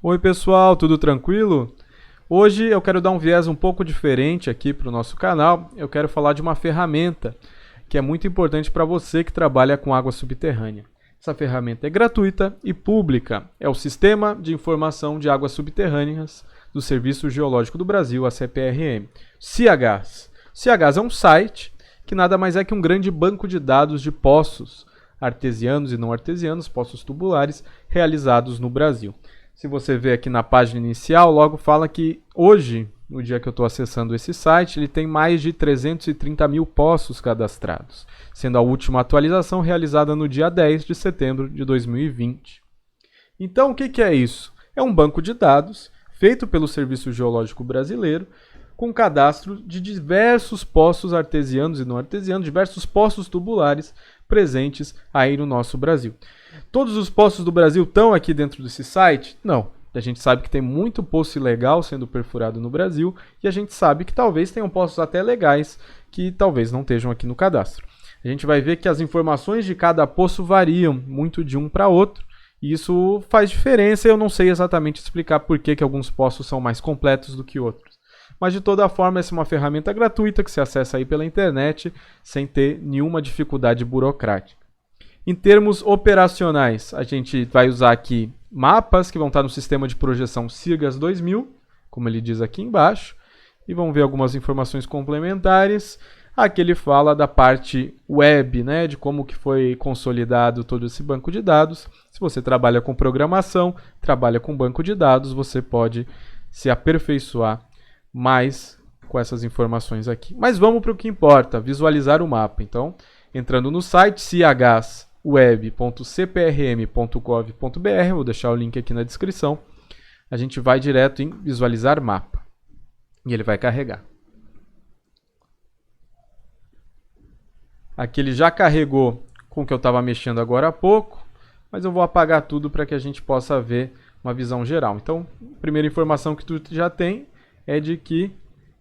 Oi pessoal, tudo tranquilo? Hoje eu quero dar um viés um pouco diferente aqui para o nosso canal. Eu quero falar de uma ferramenta que é muito importante para você que trabalha com água subterrânea. Essa ferramenta é gratuita e pública. É o Sistema de Informação de Águas Subterrâneas do Serviço Geológico do Brasil, a CPRM. CIAGAS. CIAGAS é um site que nada mais é que um grande banco de dados de poços artesianos e não artesianos, poços tubulares, realizados no Brasil. Se você ver aqui na página inicial, logo fala que hoje, no dia que eu estou acessando esse site, ele tem mais de 330 mil poços cadastrados, sendo a última atualização realizada no dia 10 de setembro de 2020. Então, o que é isso? É um banco de dados feito pelo Serviço Geológico Brasileiro, com cadastro de diversos poços artesianos e não artesianos, diversos poços tubulares presentes aí no nosso Brasil. Todos os poços do Brasil estão aqui dentro desse site? Não. A gente sabe que tem muito poço ilegal sendo perfurado no Brasil e a gente sabe que talvez tenham poços até legais que talvez não estejam aqui no cadastro. A gente vai ver que as informações de cada poço variam muito de um para outro e isso faz diferença e eu não sei exatamente explicar por que alguns poços são mais completos do que outros. Mas de toda forma, essa é uma ferramenta gratuita que se acessa aí pela internet sem ter nenhuma dificuldade burocrática. Em termos operacionais, a gente vai usar aqui mapas que vão estar no sistema de projeção CIRGAS 2000, como ele diz aqui embaixo, e vamos ver algumas informações complementares. Aqui ele fala da parte web, né, de como que foi consolidado todo esse banco de dados. Se você trabalha com programação, trabalha com banco de dados, você pode se aperfeiçoar mais com essas informações aqui. Mas vamos para o que importa, visualizar o mapa. Então, entrando no site ciagasweb.cprm.gov.br, vou deixar o link aqui na descrição, a gente vai direto em visualizar mapa. E ele vai carregar. Aqui ele já carregou com o que eu estava mexendo agora há pouco, mas eu vou apagar tudo para que a gente possa ver uma visão geral. Então, a primeira informação que tu já tem é de que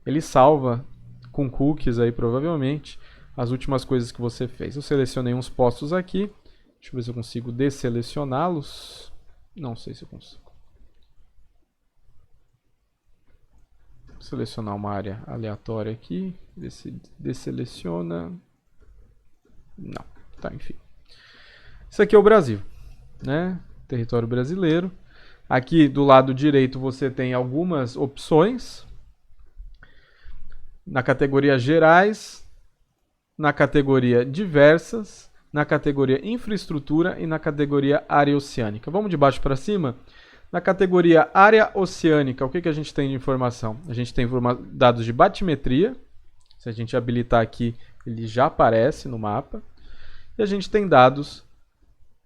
ele salva com cookies aí provavelmente as últimas coisas que você fez. Eu selecionei uns poços aqui. Deixa eu ver se eu consigo desselecioná-los. Não sei se eu consigo. Vou selecionar uma área aleatória aqui. Desseleciona. Não. Tá, enfim. Isso aqui é o Brasil, né? Território brasileiro. Aqui do lado direito você tem algumas opções. Na categoria gerais, na categoria diversas, na categoria infraestrutura e na categoria área oceânica. Vamos de baixo para cima. Na categoria área oceânica, o que a gente tem de informação? A gente tem dados de batimetria. Se a gente habilitar aqui, ele já aparece no mapa. E a gente tem dados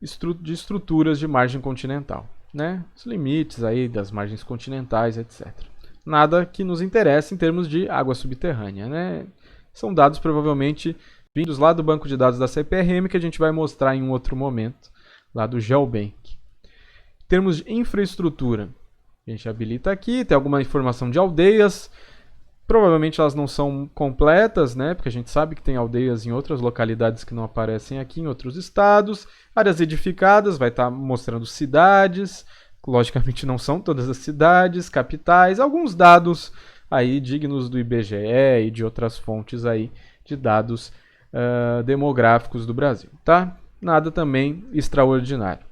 de estruturas de margem continental, né? Os limites aí das margens continentais, etc. Nada que nos interesse em termos de água subterrânea, né? São dados provavelmente vindos lá do banco de dados da CPRM que a gente vai mostrar em um outro momento, lá do GeoBank. Em termos de infraestrutura, a gente habilita aqui, tem alguma informação de aldeias. Provavelmente elas não são completas, né? Porque a gente sabe que tem aldeias em outras localidades que não aparecem aqui, em outros estados. Áreas edificadas, vai estar mostrando cidades. Logicamente não são todas as cidades, capitais. Alguns dados aí dignos do IBGE e de outras fontes aí de dados demográficos do Brasil, tá? Nada também extraordinário.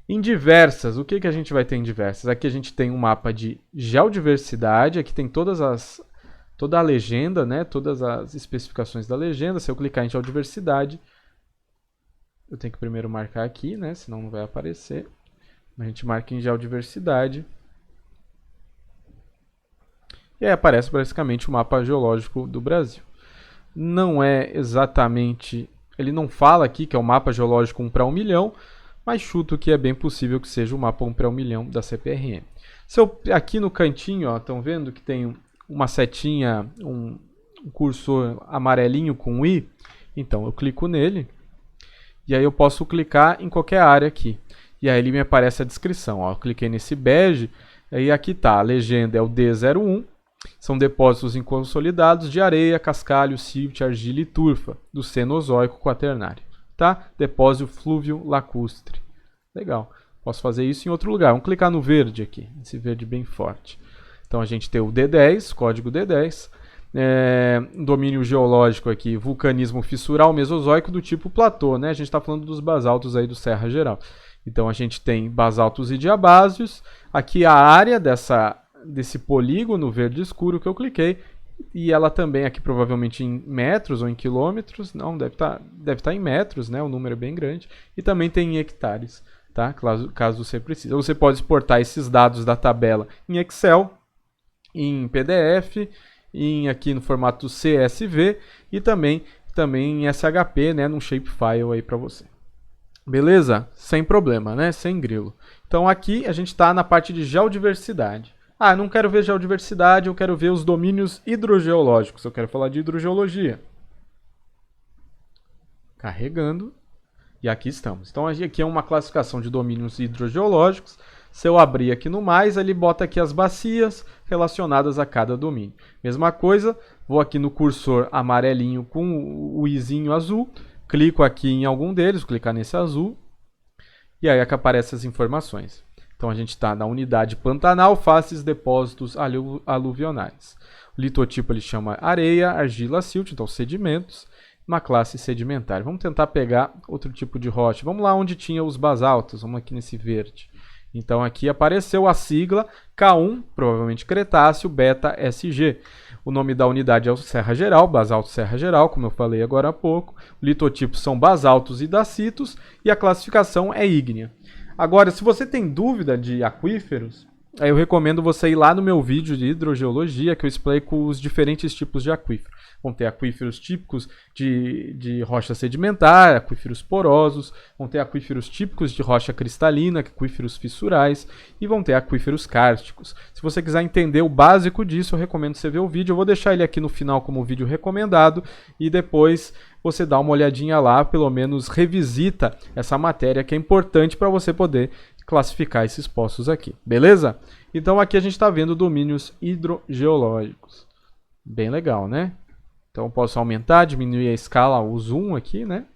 Em diversas, o que a gente vai ter em diversas? Aqui a gente tem um mapa de geodiversidade, aqui tem toda a legenda, né? Todas as especificações da legenda. Se eu clicar em geodiversidade, eu tenho que primeiro marcar aqui, né? Senão não vai aparecer. A gente marca em geodiversidade. E aí aparece basicamente o mapa geológico do Brasil. Não é exatamente... Ele não fala aqui que é o mapa geológico 1 para 1 milhão, mas chuto que é bem possível que seja o mapa 1 para 1 milhão da CPRM. Se eu, aqui no cantinho, estão vendo que tem uma setinha, um cursor amarelinho com I? Então eu clico nele e aí eu posso clicar em qualquer área aqui. E aí ele me aparece a descrição. Ó. Eu cliquei nesse bege e aqui está. A legenda é o D01. São depósitos inconsolidados de areia, cascalho, silt, argila e turfa do Cenozoico quaternário. Tá? Depósito flúvio lacustre. Legal. Posso fazer isso em outro lugar. Vamos clicar no verde aqui, esse verde bem forte. Então a gente tem o D10, código D10, domínio geológico aqui, vulcanismo fissural mesozoico do tipo platô, né? A gente está falando dos basaltos aí do Serra Geral. Então a gente tem basaltos e diabásios, aqui a área desse polígono verde escuro que eu cliquei, e ela também aqui provavelmente em metros ou em quilômetros, não, deve estar em metros, né? O número é bem grande, e também tem em hectares, tá? Caso você precise. Você pode exportar esses dados da tabela em Excel, em PDF, aqui no formato CSV e também em SHP, né? Num shapefile aí para você. Beleza? Sem problema, né? Sem grilo. Então aqui a gente está na parte de geodiversidade. Ah, não quero ver geodiversidade, eu quero ver os domínios hidrogeológicos. Eu quero falar de hidrogeologia. Carregando. E aqui estamos. Então aqui é uma classificação de domínios hidrogeológicos. Se eu abrir aqui no mais, ele bota aqui as bacias relacionadas a cada domínio. Mesma coisa, vou aqui no cursor amarelinho com o izinho azul. Clico aqui em algum deles, vou clicar nesse azul. E aí é que aparecem as informações. Então a gente está na unidade Pantanal, faces, depósitos aluvionais. O litotipo ele chama areia, argila, silt, então sedimentos, uma classe sedimentar. Vamos tentar pegar outro tipo de rocha. Vamos lá onde tinha os basaltos, vamos aqui nesse verde. Então aqui apareceu a sigla K1, provavelmente Cretáceo, beta SG. O nome da unidade é o Serra Geral, basalto Serra Geral, como eu falei agora há pouco. O litotipo são basaltos e dacitos e a classificação é ígnea. Agora, se você tem dúvida de aquíferos, aí eu recomendo você ir lá no meu vídeo de hidrogeologia, que eu explico os diferentes tipos de aquífero. Vão ter aquíferos típicos de rocha sedimentar, aquíferos porosos, vão ter aquíferos típicos de rocha cristalina, aquíferos fissurais, e vão ter aquíferos kársticos. Se você quiser entender o básico disso, eu recomendo você ver o vídeo. Eu vou deixar ele aqui no final como vídeo recomendado, e depois você dá uma olhadinha lá, pelo menos revisita essa matéria que é importante para você poder classificar esses poços aqui, beleza? Então aqui a gente está vendo domínios hidrogeológicos. Bem legal, né? Então eu posso aumentar, diminuir a escala, o zoom aqui, né?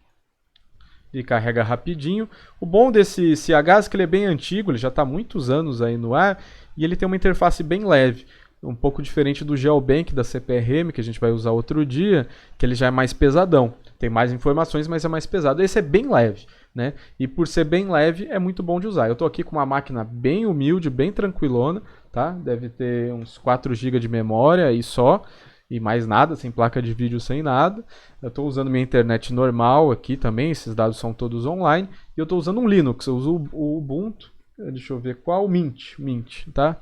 Ele carrega rapidinho. O bom desse CH é que ele é bem antigo, ele já está há muitos anos aí no ar, e ele tem uma interface bem leve. Um pouco diferente do GeoBank da CPRM, que a gente vai usar outro dia, que ele já é mais pesadão. Tem mais informações, mas é mais pesado. Esse é bem leve, né? E por ser bem leve, é muito bom de usar. Eu estou aqui com uma máquina bem humilde, bem tranquilona, tá? Deve ter uns 4 GB de memória e só, e mais nada, sem placa de vídeo, sem nada. Eu estou usando minha internet normal aqui também, esses dados são todos online. E eu estou usando um Linux, eu uso o Ubuntu, deixa eu ver qual, Mint, tá?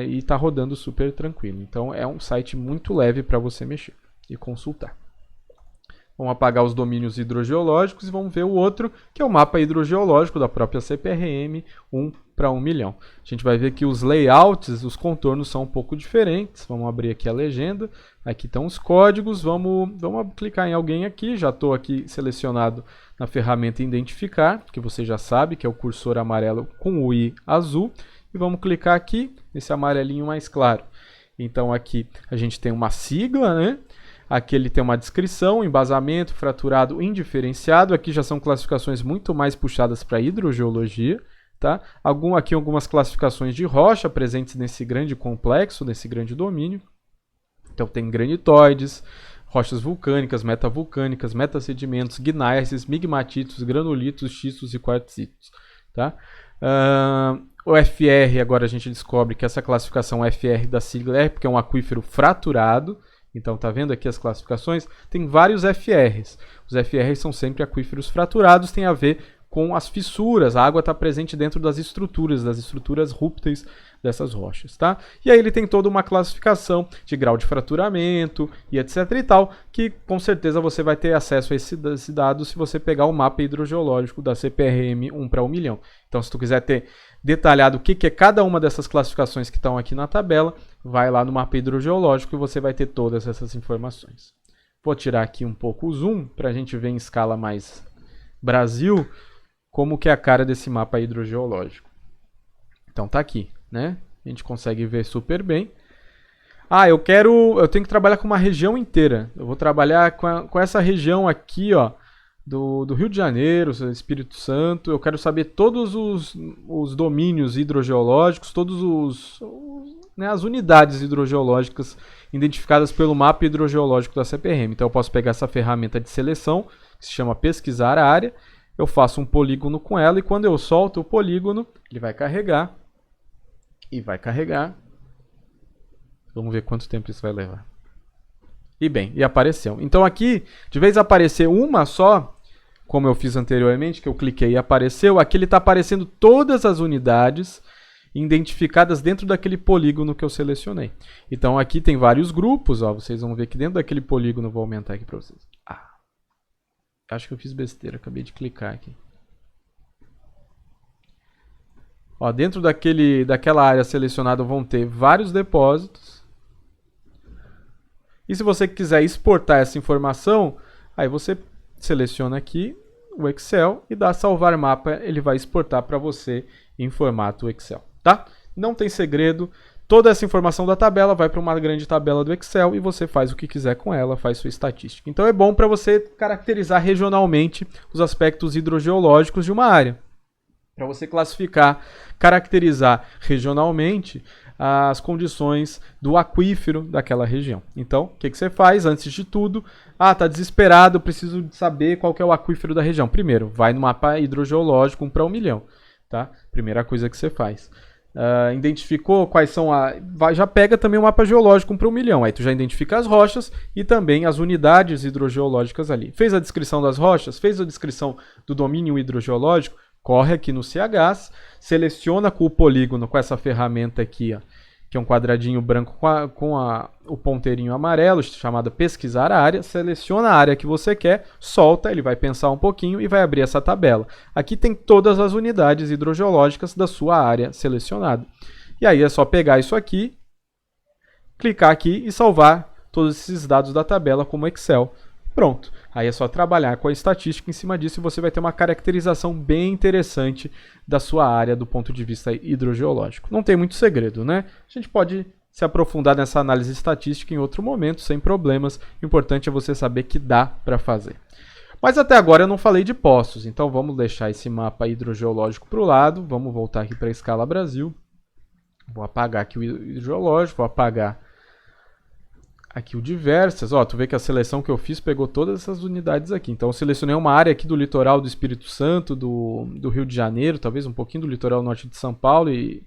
E está rodando super tranquilo. Então é um site muito leve para você mexer e consultar. Vamos apagar os domínios hidrogeológicos e vamos ver o outro, que é o mapa hidrogeológico da própria CPRM 1 para 1 milhão. A gente vai ver que os layouts, os contornos são um pouco diferentes. Vamos abrir aqui a legenda. Aqui estão os códigos. Vamos clicar em alguém aqui. Já estou aqui selecionado na ferramenta Identificar, que você já sabe que é o cursor amarelo com o i azul. E vamos clicar aqui nesse amarelinho mais claro. Então aqui a gente tem uma sigla, né? Aqui ele tem uma descrição, embasamento, fraturado, indiferenciado. Aqui já são classificações muito mais puxadas para hidrogeologia, tá? Aqui algumas classificações de rocha presentes nesse grande complexo, nesse grande domínio. Então tem granitóides, rochas vulcânicas, metavulcânicas, metasedimentos, gneiss, migmatitos, granulitos, xistos e quartzitos, tá? O FR, agora a gente descobre que essa classificação FR da sigla é porque é um aquífero fraturado. Então, tá vendo aqui as classificações? Tem vários FRs. Os FRs são sempre aquíferos fraturados, tem a ver com as fissuras. A água está presente dentro das estruturas rúpteis dessas rochas, tá? E aí ele tem toda uma classificação de grau de fraturamento e etc e tal, que com certeza você vai ter acesso a esse dado se você pegar o mapa hidrogeológico da CPRM 1 para 1 milhão. Então, se tu quiser ter detalhado o que é cada uma dessas classificações que estão aqui na tabela, vai lá no mapa hidrogeológico e você vai ter todas essas informações. Vou tirar aqui um pouco o zoom para a gente ver em escala mais Brasil como que é a cara desse mapa hidrogeológico. Então tá aqui, né? A gente consegue ver super bem. Eu tenho que trabalhar com uma região inteira. Eu vou trabalhar com essa região aqui, ó, do Rio de Janeiro, Espírito Santo. Eu quero saber todos os domínios hidrogeológicos, né, as unidades hidrogeológicas identificadas pelo mapa hidrogeológico da CPRM. Então eu posso pegar essa ferramenta de seleção, que se chama pesquisar a área, eu faço um polígono com ela e quando eu solto o polígono, ele vai carregar e vai carregar. Vamos ver quanto tempo isso vai levar. E bem, e apareceu. Então aqui, de vez aparecer uma só, como eu fiz anteriormente, que eu cliquei e apareceu, aqui ele está aparecendo todas as unidades identificadas dentro daquele polígono que eu selecionei. Então aqui tem vários grupos, ó, vocês vão ver que dentro daquele polígono, vou aumentar aqui para vocês. Acho que eu fiz besteira, acabei de clicar aqui. Ó, dentro daquela área selecionada vão ter vários depósitos. E se você quiser exportar essa informação, aí você seleciona aqui o Excel e dá salvar mapa, ele vai exportar para você em formato Excel, tá? Não tem segredo, toda essa informação da tabela vai para uma grande tabela do Excel e você faz o que quiser com ela, faz sua estatística. Então é bom para você caracterizar regionalmente os aspectos hidrogeológicos de uma área. Para você classificar, caracterizar regionalmente as condições do aquífero daquela região. Então, o que você faz? Antes de tudo, tá desesperado, eu preciso saber qual que é o aquífero da região. Primeiro, vai no mapa hidrogeológico 1 para 1 milhão. Tá? Primeira coisa que você faz. Identificou quais são já pega também o mapa geológico 1 para 1 milhão. Aí tu já identifica as rochas e também as unidades hidrogeológicas ali. Fez a descrição das rochas? Fez a descrição do domínio hidrogeológico? Corre aqui no CHAS, seleciona com o polígono, com essa ferramenta aqui, ó, que é um quadradinho branco com o ponteirinho amarelo, chamada pesquisar a área, seleciona a área que você quer, solta, ele vai pensar um pouquinho e vai abrir essa tabela. Aqui tem todas as unidades hidrogeológicas da sua área selecionada. E aí é só pegar isso aqui, clicar aqui e salvar todos esses dados da tabela como Excel. Pronto, aí é só trabalhar com a estatística em cima disso e você vai ter uma caracterização bem interessante da sua área do ponto de vista hidrogeológico. Não tem muito segredo, né? A gente pode se aprofundar nessa análise estatística em outro momento, sem problemas. O importante é você saber que dá para fazer. Mas até agora eu não falei de poços, então vamos deixar esse mapa hidrogeológico para o lado. Vamos voltar aqui para a escala Brasil. Vou apagar aqui o hidrogeológico, vou apagar aqui o diversas, ó, tu vê que a seleção que eu fiz pegou todas essas unidades aqui. Então eu selecionei uma área aqui do litoral do Espírito Santo, do Rio de Janeiro, talvez um pouquinho do litoral norte de São Paulo e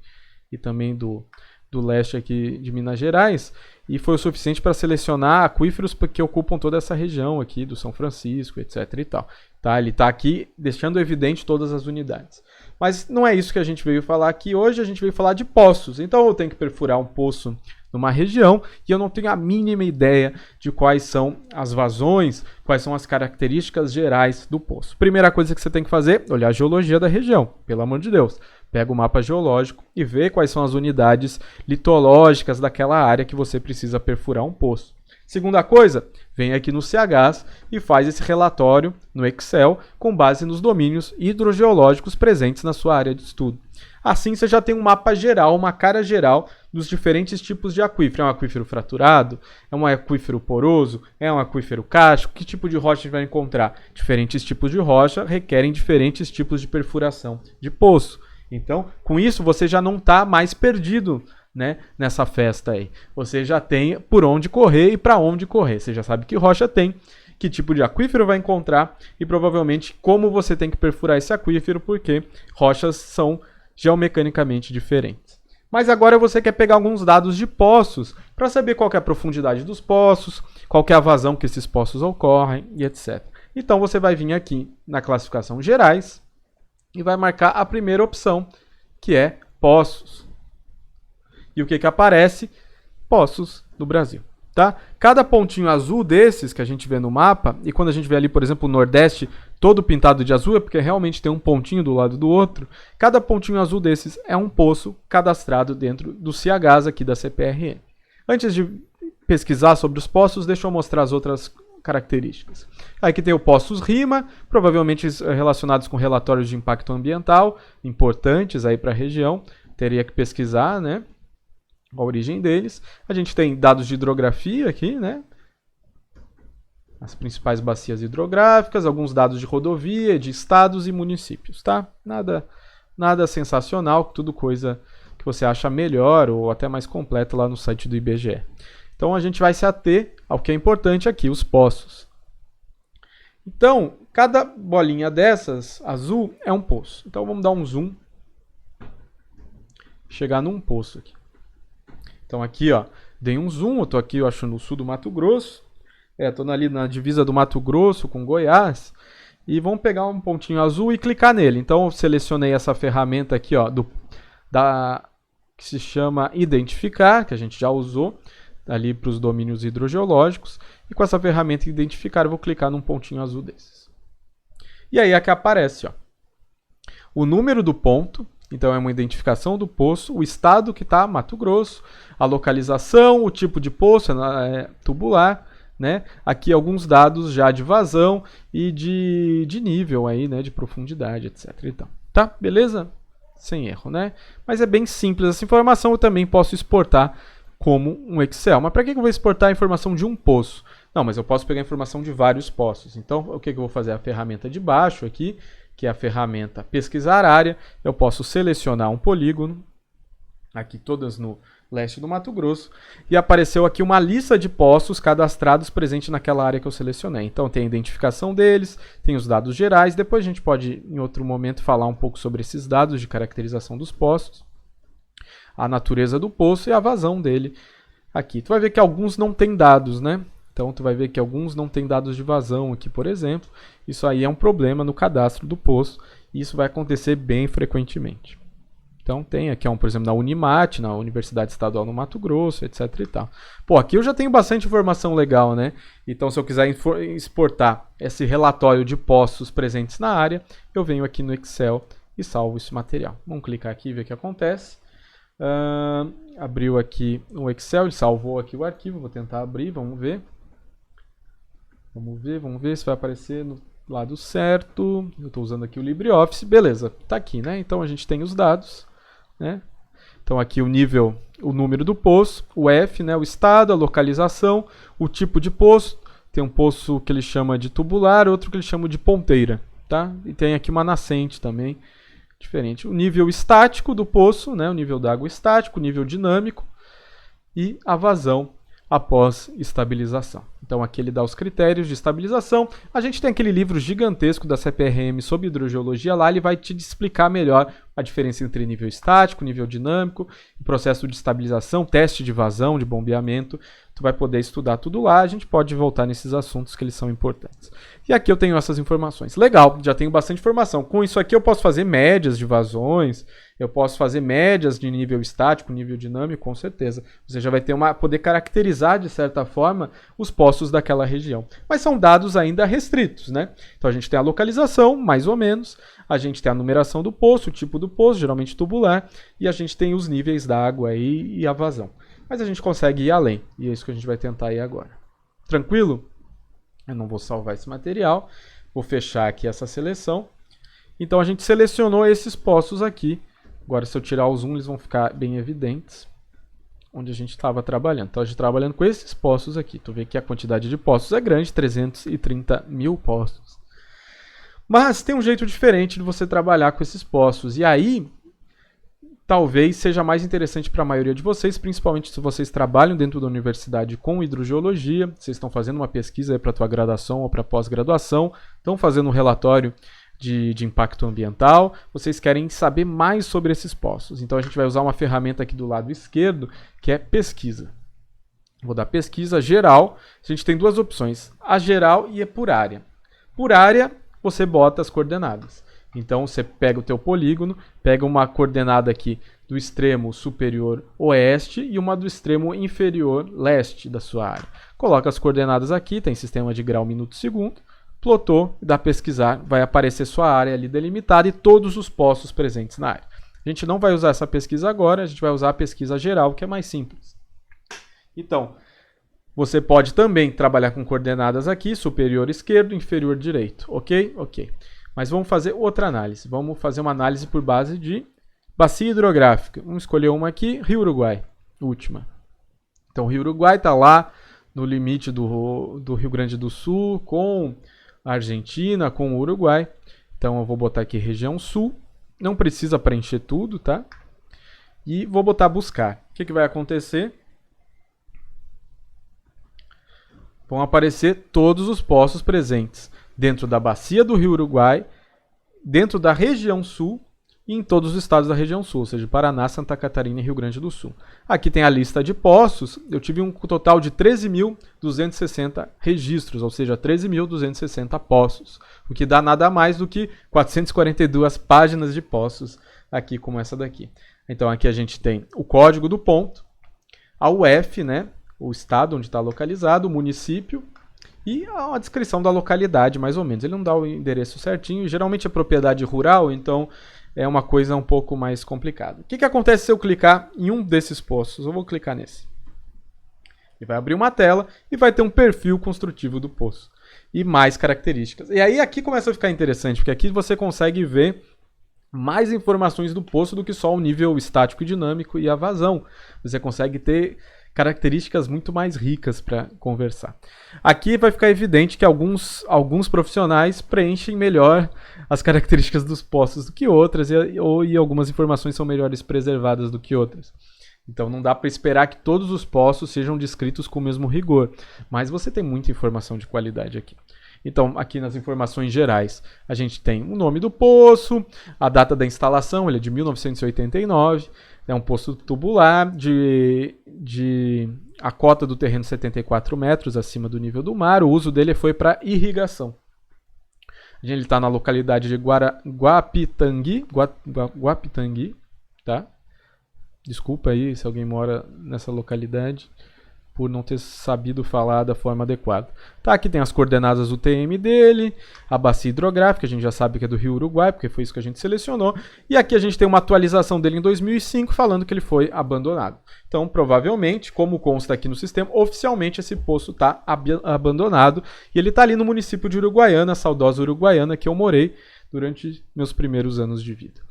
também do leste aqui de Minas Gerais. E foi o suficiente para selecionar aquíferos que ocupam toda essa região aqui do São Francisco, etc e tal. Tá? Ele está aqui deixando evidente todas as unidades. Mas não é isso que a gente veio falar aqui hoje, a gente veio falar de poços. Então eu tenho que perfurar um poço numa região e eu não tenho a mínima ideia de quais são as vazões, quais são as características gerais do poço. Primeira coisa que você tem que fazer, olhar a geologia da região, pelo amor de Deus. Pega o mapa geológico e vê quais são as unidades litológicas daquela área que você precisa perfurar um poço. Segunda coisa, vem aqui no CHAS e faz esse relatório no Excel com base nos domínios hidrogeológicos presentes na sua área de estudo. Assim você já tem um mapa geral, uma cara geral dos diferentes tipos de aquífero. É um aquífero fraturado? É um aquífero poroso? É um aquífero cástico? Que tipo de rocha a gente vai encontrar? Diferentes tipos de rocha requerem diferentes tipos de perfuração de poço. Então, com isso, você já não está mais perdido, né, nessa festa aí. Você já tem por onde correr e para onde correr. Você já sabe que rocha tem, que tipo de aquífero vai encontrar e provavelmente como você tem que perfurar esse aquífero, porque rochas são geomecanicamente diferentes. Mas agora você quer pegar alguns dados de poços para saber qual que é a profundidade dos poços, qual que é a vazão que esses poços ocorrem e etc. Então você vai vir aqui na classificação gerais e vai marcar a primeira opção, que é poços. E o que que aparece? Poços do Brasil. Tá? Cada pontinho azul desses que a gente vê no mapa, e quando a gente vê ali, por exemplo, o Nordeste todo pintado de azul, é porque realmente tem um pontinho do lado do outro. Cada pontinho azul desses é um poço cadastrado dentro do CHAS aqui da CPRM. Antes de pesquisar sobre os poços, deixa eu mostrar as outras características. Aqui tem o Poços RIMA, provavelmente relacionados com relatórios de impacto ambiental, importantes aí para a região. Teria que pesquisar, né, a origem deles. A gente tem dados de hidrografia aqui, né? as principais bacias hidrográficas, alguns dados de rodovia, de estados e municípios, tá? Nada sensacional, tudo coisa que você acha melhor ou até mais completa lá no site do IBGE. Então a gente vai se ater ao que é importante aqui, os poços. Então, cada bolinha dessas, azul, é um poço. Então vamos dar um zoom. Chegar num poço aqui. Então aqui, ó, dei um zoom, eu tô aqui, eu acho, no sul do Mato Grosso. Tô ali na divisa do Mato Grosso com Goiás. E vamos pegar um pontinho azul e clicar nele. Então eu selecionei essa ferramenta aqui, ó, que se chama Identificar, que a gente já usou ali para os domínios hidrogeológicos. E com essa ferramenta Identificar, eu vou clicar num pontinho azul desses. E aí aqui aparece, ó, o número do ponto. Então é uma identificação do poço, o estado que está, Mato Grosso, a localização, o tipo de poço, é tubular, né? Aqui alguns dados já de vazão e de nível aí, né? De profundidade, etc. Então, tá? Beleza? Sem erro, né? Mas é bem simples essa informação, eu também posso exportar como um Excel. Mas para que eu vou exportar a informação de um poço? Não, mas eu posso pegar a informação de vários poços. Então, o que eu vou fazer? A ferramenta de baixo aqui, que é a ferramenta pesquisar área, eu posso selecionar um polígono, aqui todas no leste do Mato Grosso, e apareceu aqui uma lista de poços cadastrados presentes naquela área que eu selecionei. Então tem a identificação deles, tem os dados gerais, depois a gente pode em outro momento falar um pouco sobre esses dados de caracterização dos poços, a natureza do poço e a vazão dele aqui. Tu vai ver que alguns não tem dados, né? Então, tu vai ver que alguns não têm dados de vazão aqui, por exemplo. Isso aí é um problema no cadastro do poço. E isso vai acontecer bem frequentemente. Então, tem aqui, por exemplo, na Unimat, na Universidade Estadual no Mato Grosso, etc. e tal. Pô, aqui eu já tenho bastante informação legal, né? Então, se eu quiser exportar esse relatório de poços presentes na área, eu venho aqui no Excel e salvo esse material. Vamos clicar aqui e ver o que acontece. Abriu aqui o Excel, ele salvou aqui o arquivo. Vou tentar abrir, vamos ver. Vamos ver se vai aparecer no lado certo. Eu estou usando aqui o LibreOffice. Beleza, está aqui, né? Então a gente tem os dados, né? Então aqui o nível, o número do poço, o F, né? O estado, a localização, o tipo de poço. Tem um poço que ele chama de tubular, outro que ele chama de ponteira, tá? E tem aqui uma nascente também, diferente. O nível estático do poço, né? O nível d'água estático, o nível dinâmico e a vazão após estabilização. Então aqui ele dá os critérios de estabilização. A gente tem aquele livro gigantesco da CPRM sobre hidrogeologia lá, ele vai te explicar melhor a diferença entre nível estático, nível dinâmico, processo de estabilização, teste de vazão, de bombeamento. Tu vai poder estudar tudo lá, a gente pode voltar nesses assuntos que eles são importantes. E aqui eu tenho essas informações. Legal, já tenho bastante informação. Com isso aqui eu posso fazer médias de vazões, eu posso fazer médias de nível estático, nível dinâmico, com certeza. Você já vai ter poder caracterizar, de certa forma, os poços daquela região. Mas são dados ainda restritos, né? Então a gente tem a localização, mais ou menos, a gente tem a numeração do poço, o tipo do poço, geralmente tubular, e a gente tem os níveis da água aí e a vazão. Mas a gente consegue ir além, e é isso que a gente vai tentar ir agora. Tranquilo? Eu não vou salvar esse material, vou fechar aqui essa seleção. Então a gente selecionou esses poços aqui. Agora, se eu tirar o zoom, eles vão ficar bem evidentes onde a gente estava trabalhando. Então, a gente está trabalhando com esses poços aqui. Tu vê que a quantidade de poços é grande, 330 mil poços. Mas tem um jeito diferente de você trabalhar com esses poços. E aí, talvez seja mais interessante para a maioria de vocês, principalmente se vocês trabalham dentro da universidade com hidrogeologia, vocês estão fazendo uma pesquisa para a tua graduação ou para pós-graduação, estão fazendo um relatório de impacto ambiental, vocês querem saber mais sobre esses poços. Então a gente vai usar uma ferramenta aqui do lado esquerdo, que é pesquisa. Vou dar pesquisa geral. A gente tem duas opções, a geral e a por área. Por área, você bota as coordenadas. Então você pega o teu polígono, pega uma coordenada aqui do extremo superior oeste e uma do extremo inferior leste da sua área. Coloca as coordenadas aqui, tem sistema de grau, minuto, segundo. Plotou, dá pesquisar, vai aparecer sua área ali delimitada e todos os poços presentes na área. A gente não vai usar essa pesquisa agora, a gente vai usar a pesquisa geral, que é mais simples. Então, você pode também trabalhar com coordenadas aqui, superior esquerdo, inferior direito, ok? Ok. Mas vamos fazer outra análise. Vamos fazer uma análise por base de bacia hidrográfica. Vamos escolher uma aqui, Rio Uruguai, última. Então, o Rio Uruguai está lá no limite do Rio Grande do Sul com a Argentina, com o Uruguai. Então eu vou botar aqui região sul, não precisa preencher tudo, tá? E vou botar buscar. O que vai acontecer? Vão aparecer todos os poços presentes dentro da bacia do Rio Uruguai, dentro da região sul e em todos os estados da região sul, ou seja, Paraná, Santa Catarina e Rio Grande do Sul. Aqui tem a lista de poços, eu tive um total de 13.260 registros, ou seja, 13.260 poços, o que dá nada mais do que 442 páginas de poços aqui como essa daqui. Então aqui a gente tem o código do ponto, a UF, né, o estado onde está localizado, o município, e a descrição da localidade, mais ou menos. Ele não dá o endereço certinho, geralmente é propriedade rural, então é uma coisa um pouco mais complicada. O que acontece se eu clicar em um desses poços? Eu vou clicar nesse. Ele vai abrir uma tela e vai ter um perfil construtivo do poço. E mais características. E aí aqui começa a ficar interessante, porque aqui você consegue ver mais informações do poço do que só o nível estático e dinâmico e a vazão. Você consegue ter características muito mais ricas para conversar. Aqui vai ficar evidente que alguns profissionais preenchem melhor as características dos poços do que outras e algumas informações são melhores preservadas do que outras. Então não dá para esperar que todos os poços sejam descritos com o mesmo rigor, mas você tem muita informação de qualidade aqui. Então, aqui nas informações gerais, a gente tem o nome do poço, a data da instalação, ele é de 1989, é um poço tubular, a cota do terreno 74 metros acima do nível do mar, o uso dele foi para irrigação. Ele está na localidade de Guapitangui, tá? Desculpa aí se alguém mora nessa localidade por não ter sabido falar da forma adequada. Tá, aqui tem as coordenadas do TM dele, a bacia hidrográfica, a gente já sabe que é do Rio Uruguai, porque foi isso que a gente selecionou. E aqui a gente tem uma atualização dele em 2005, falando que ele foi abandonado. Então, provavelmente, como consta aqui no sistema, oficialmente esse poço está abandonado. E ele está ali no município de Uruguaiana, a saudosa Uruguaiana, que eu morei durante meus primeiros anos de vida.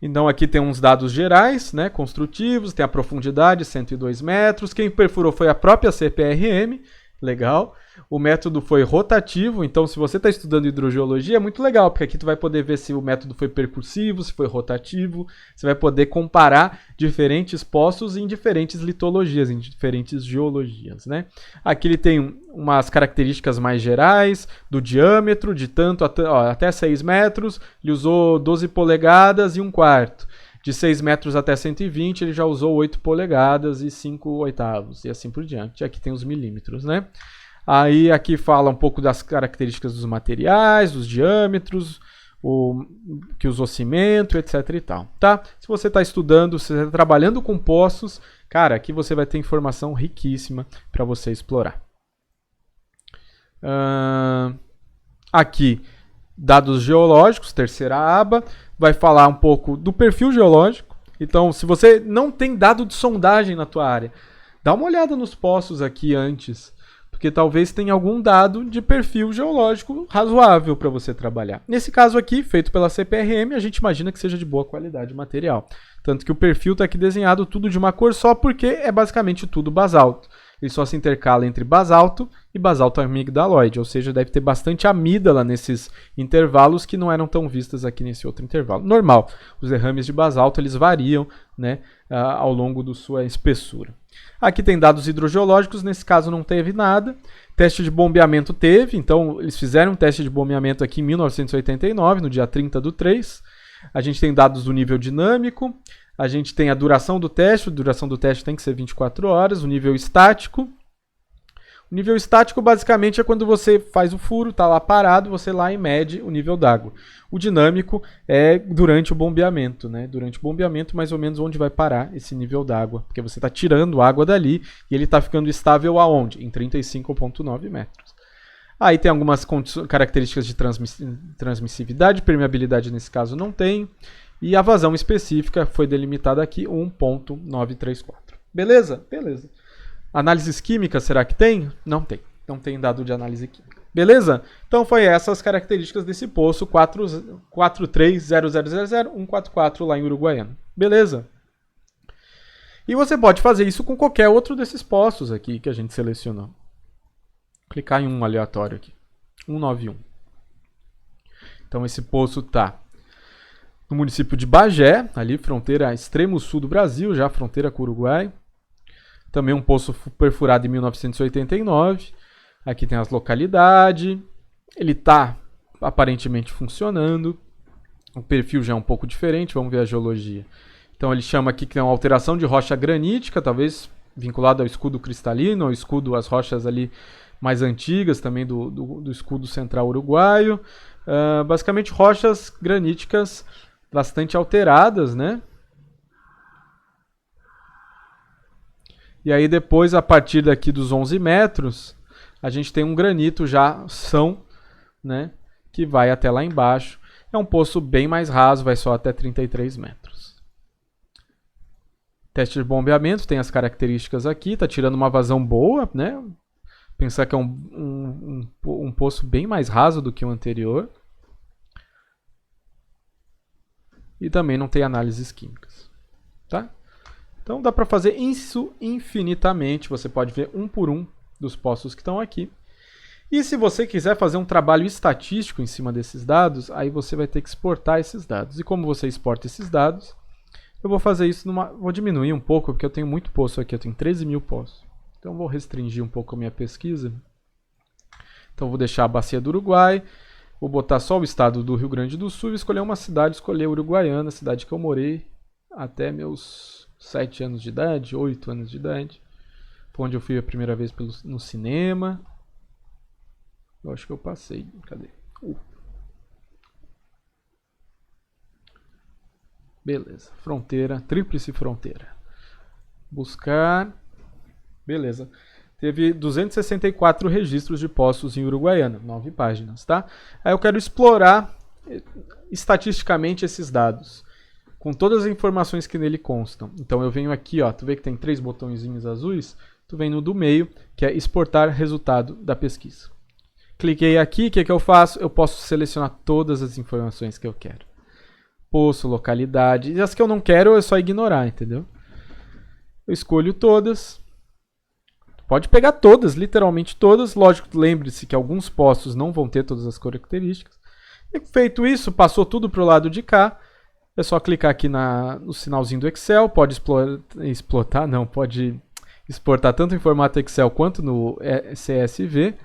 Então aqui tem uns dados gerais, né, construtivos, tem a profundidade, 102 metros. Quem perfurou foi a própria CPRM, legal. O método foi rotativo, então se você está estudando hidrogeologia é muito legal, porque aqui tu vai poder ver se o método foi percursivo, se foi rotativo, você vai poder comparar diferentes poços em diferentes litologias, em diferentes geologias, né? Aqui ele tem umas características mais gerais, do diâmetro, de tanto até 6 metros, ele usou 12 polegadas e 1/4. De 6 metros até 120, ele já usou 8 polegadas e 5 oitavos, e assim por diante. Aqui tem os milímetros, né? Aí aqui fala um pouco das características dos materiais, dos diâmetros, que usou cimento, etc e tal, tá? Se você está estudando, se você está trabalhando com poços, cara, aqui você vai ter informação riquíssima para você explorar. Aqui, dados geológicos, terceira aba, vai falar um pouco do perfil geológico. Então, se você não tem dado de sondagem na tua área, dá uma olhada nos poços aqui antes, porque talvez tenha algum dado de perfil geológico razoável para você trabalhar. Nesse caso aqui, feito pela CPRM, a gente imagina que seja de boa qualidade o material. Tanto que o perfil está aqui desenhado tudo de uma cor só, porque é basicamente tudo basalto. Ele só se intercala entre basalto e basalto amigdaloide, ou seja, deve ter bastante amígdala nesses intervalos que não eram tão vistas aqui nesse outro intervalo. Normal, os derrames de basalto eles variam, né, ao longo da sua espessura. Aqui tem dados hidrogeológicos, nesse caso não teve nada. Teste de bombeamento teve, então eles fizeram um teste de bombeamento aqui em 1989, no dia 30/3. A gente tem dados do nível dinâmico, a gente tem a duração do teste tem que ser 24 horas, o nível estático. O nível estático basicamente é quando você faz o furo, está lá parado, você lá e mede o nível d'água. O dinâmico é durante o bombeamento, né? Durante o bombeamento, mais ou menos onde vai parar esse nível d'água, porque você está tirando água dali e ele está ficando estável aonde? Em 35,9 metros. Aí tem algumas características de transmissividade, permeabilidade nesse caso não tem, e a vazão específica foi delimitada aqui, 1,934. Beleza? Beleza. Análises químicas, será que tem? Não tem. Não tem dado de análise química. Beleza? Então foi essas características desse poço 430000144 lá em Uruguaiana. Beleza? E você pode fazer isso com qualquer outro desses poços aqui que a gente selecionou. Clicar em um aleatório aqui. 191. Então esse poço está no município de Bagé, ali fronteira extremo sul do Brasil, já fronteira com o Uruguai. Também um poço perfurado em 1989. Aqui tem as localidades. Ele está aparentemente funcionando. O perfil já é um pouco diferente, vamos ver a geologia. Então ele chama aqui que tem uma alteração de rocha granítica, talvez vinculada ao escudo cristalino, ao escudo, às rochas ali mais antigas também do escudo central uruguaio. Basicamente rochas graníticas bastante alteradas, né? E aí depois, a partir daqui dos 11 metros, a gente tem um granito já são, né? Que vai até lá embaixo. É um poço bem mais raso, vai só até 33 metros. Teste de bombeamento tem as características aqui, está tirando uma vazão boa, né? Pensar que é um poço bem mais raso do que o anterior. E também não tem análises químicas. Tá? Então dá para fazer isso infinitamente. Você pode ver um por um dos poços que estão aqui. E se você quiser fazer um trabalho estatístico em cima desses dados, aí você vai ter que exportar esses dados. E como você exporta esses dados, eu vou fazer isso vou diminuir um pouco, porque eu tenho muito poço aqui, eu tenho 13 mil poços. Então eu vou restringir um pouco a minha pesquisa. Então eu vou deixar a bacia do Uruguai, vou botar só o estado do Rio Grande do Sul e escolher uma cidade, escolher Uruguaiana, a cidade que eu morei até meus 7 anos de idade, 8 anos de idade. Foi onde eu fui a primeira vez no cinema. Eu acho que eu passei. Cadê? Beleza. Fronteira. Tríplice fronteira. Buscar. Beleza. Teve 264 registros de poços em Uruguaiana. 9 páginas, tá? Aí eu quero explorar estatisticamente esses dados. Com todas as informações que nele constam. Então eu venho aqui, ó. Tu vê que tem 3 botõezinhos azuis? Tu vem no do meio, que é exportar resultado da pesquisa. Cliquei aqui, o que eu faço? Eu posso selecionar todas as informações que eu quero. Poço, localidade. E as que eu não quero é só ignorar, entendeu? Eu escolho todas. Pode pegar todas, literalmente todas. Lógico, lembre-se que alguns poços não vão ter todas as características. E feito isso, passou tudo para o lado de cá. É só clicar aqui no sinalzinho do Excel. Pode pode exportar tanto em formato Excel quanto no CSV.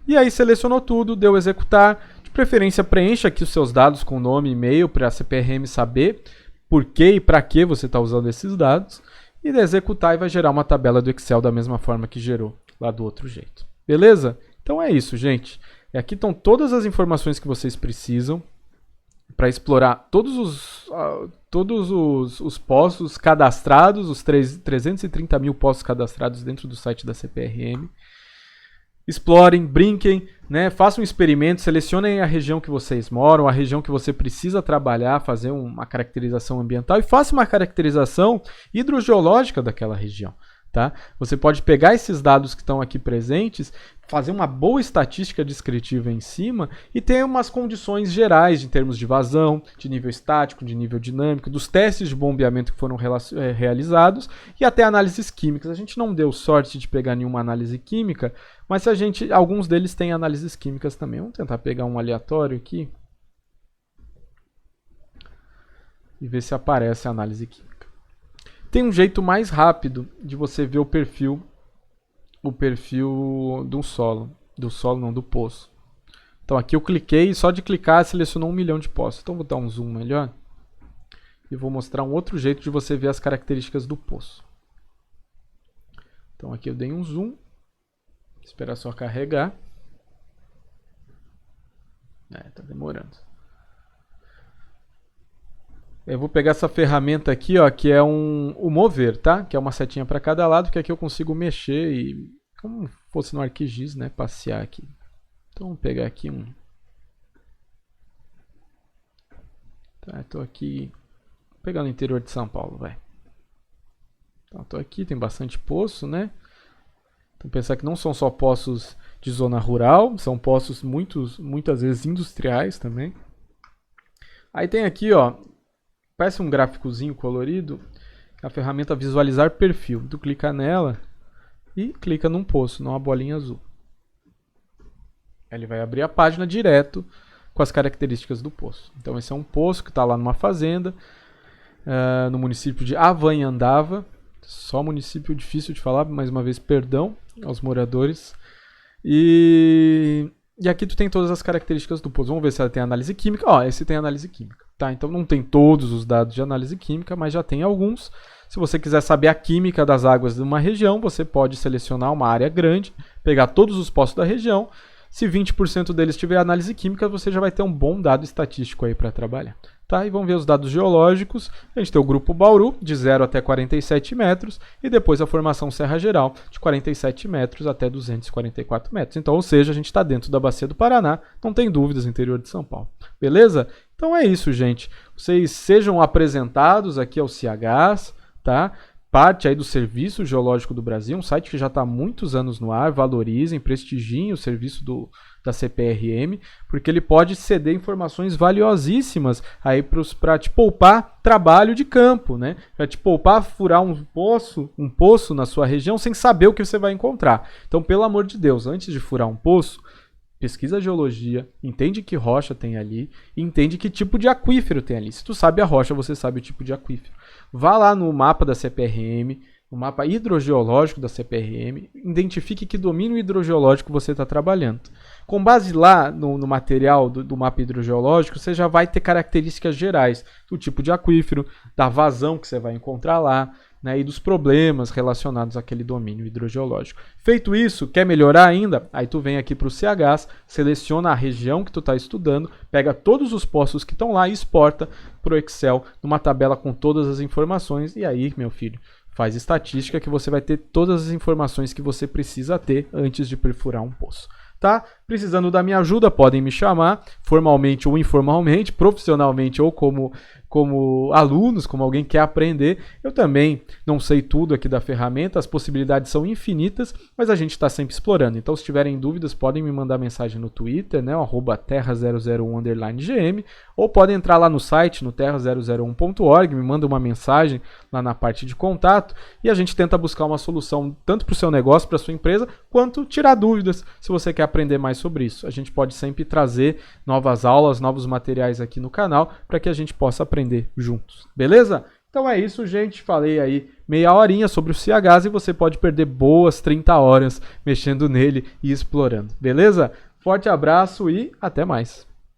E aí selecionou tudo, deu executar. De preferência, preencha aqui os seus dados com nome e e-mail para a CPRM saber por que e para que você está usando esses dados. E executar e vai gerar uma tabela do Excel da mesma forma que gerou lá do outro jeito. Beleza? Então é isso, gente. E aqui estão todas as informações que vocês precisam para explorar todos os poços cadastrados, os 330 mil poços cadastrados dentro do site da CPRM. Explorem, brinquem, né? Façam um experimento, selecionem a região que vocês moram, a região que você precisa trabalhar, fazer uma caracterização ambiental e faça uma caracterização hidrogeológica daquela região. Tá? Você pode pegar esses dados que estão aqui presentes, fazer uma boa estatística descritiva em cima e ter umas condições gerais em termos de vazão, de nível estático, de nível dinâmico, dos testes de bombeamento que foram realizados e até análises químicas. A gente não deu sorte de pegar nenhuma análise química, mas alguns deles têm análises químicas também. Vamos tentar pegar um aleatório aqui e ver se aparece a análise química. Tem um jeito mais rápido de você ver o perfil do solo. Do solo não, do poço. Então aqui eu cliquei e só de clicar selecionou 1 milhão de poços. Então vou dar um zoom melhor. E vou mostrar um outro jeito de você ver as características do poço. Então aqui eu dei um zoom. Esperar só carregar. Tá demorando. Eu vou pegar essa ferramenta aqui, ó, que é o mover, tá? Que é uma setinha para cada lado, que aqui eu consigo mexer e, como fosse no ArcGIS, né, passear aqui. Então vamos pegar aqui Tá, estou aqui, vou pegar no interior de São Paulo, vai. Então estou aqui, tem bastante poço, né? Então pensar que não são só poços de zona rural, são poços muitas vezes industriais também. Aí tem aqui, ó, parece um gráficozinho colorido, a ferramenta visualizar perfil. Tu clica nela e clica num poço, numa bolinha azul. Ele vai abrir a página direto com as características do poço. Então esse é um poço que está lá numa fazenda, no município de Avanhandava. Só município difícil de falar, mais uma vez perdão aos moradores. E aqui tu tem todas as características do poço. Vamos ver se ela tem análise química. Ó, esse tem análise química. Tá? Então não tem todos os dados de análise química, mas já tem alguns. Se você quiser saber a química das águas de uma região, você pode selecionar uma área grande, pegar todos os poços da região. Se 20% deles tiver análise química, você já vai ter um bom dado estatístico aí para trabalhar. Tá? E vamos ver os dados geológicos. A gente tem o grupo Bauru, de 0 até 47 metros, e depois a formação Serra Geral, de 47 metros até 244 metros. Então, ou seja, a gente está dentro da Bacia do Paraná, não tem dúvidas, interior de São Paulo. Beleza? Então é isso, gente. Vocês sejam apresentados aqui ao CIAGAS, tá? Parte aí do Serviço Geológico do Brasil, um site que já está há muitos anos no ar, valorizem, prestigiem o serviço da CPRM, porque ele pode ceder informações valiosíssimas aí para te poupar trabalho de campo, né? Para te poupar furar um poço na sua região sem saber o que você vai encontrar. Então, pelo amor de Deus, antes de furar um poço, pesquisa a geologia, entende que rocha tem ali, e entende que tipo de aquífero tem ali. Se tu sabe a rocha, você sabe o tipo de aquífero. Vá lá no mapa da CPRM, no mapa hidrogeológico da CPRM, identifique que domínio hidrogeológico você está trabalhando. Com base lá no material do mapa hidrogeológico, você já vai ter características gerais do tipo de aquífero, da vazão que você vai encontrar lá, né, e dos problemas relacionados àquele domínio hidrogeológico. Feito isso, quer melhorar ainda? Aí tu vem aqui para o CIAGAS, seleciona a região que tu está estudando, pega todos os poços que estão lá e exporta para o Excel numa tabela com todas as informações. E aí, meu filho, faz estatística que você vai ter todas as informações que você precisa ter antes de perfurar um poço. Tá? Precisando da minha ajuda, podem me chamar, formalmente ou informalmente, profissionalmente ou como alunos, como alguém que quer aprender. Eu também não sei tudo aqui da ferramenta, as possibilidades são infinitas, mas a gente está sempre explorando. Então, se tiverem dúvidas, podem me mandar mensagem no Twitter, né, @terra001_gm, ou podem entrar lá no site, no terra001.org, me manda uma mensagem lá na parte de contato, e a gente tenta buscar uma solução tanto para o seu negócio, para a sua empresa, quanto tirar dúvidas se você quer aprender mais sobre isso. A gente pode sempre trazer novas aulas, novos materiais aqui no canal, para que a gente possa aprender juntos, beleza? Então é isso, gente. Falei aí meia horinha sobre o CIAGAS e você pode perder boas 30 horas mexendo nele e explorando, beleza? Forte abraço e até mais!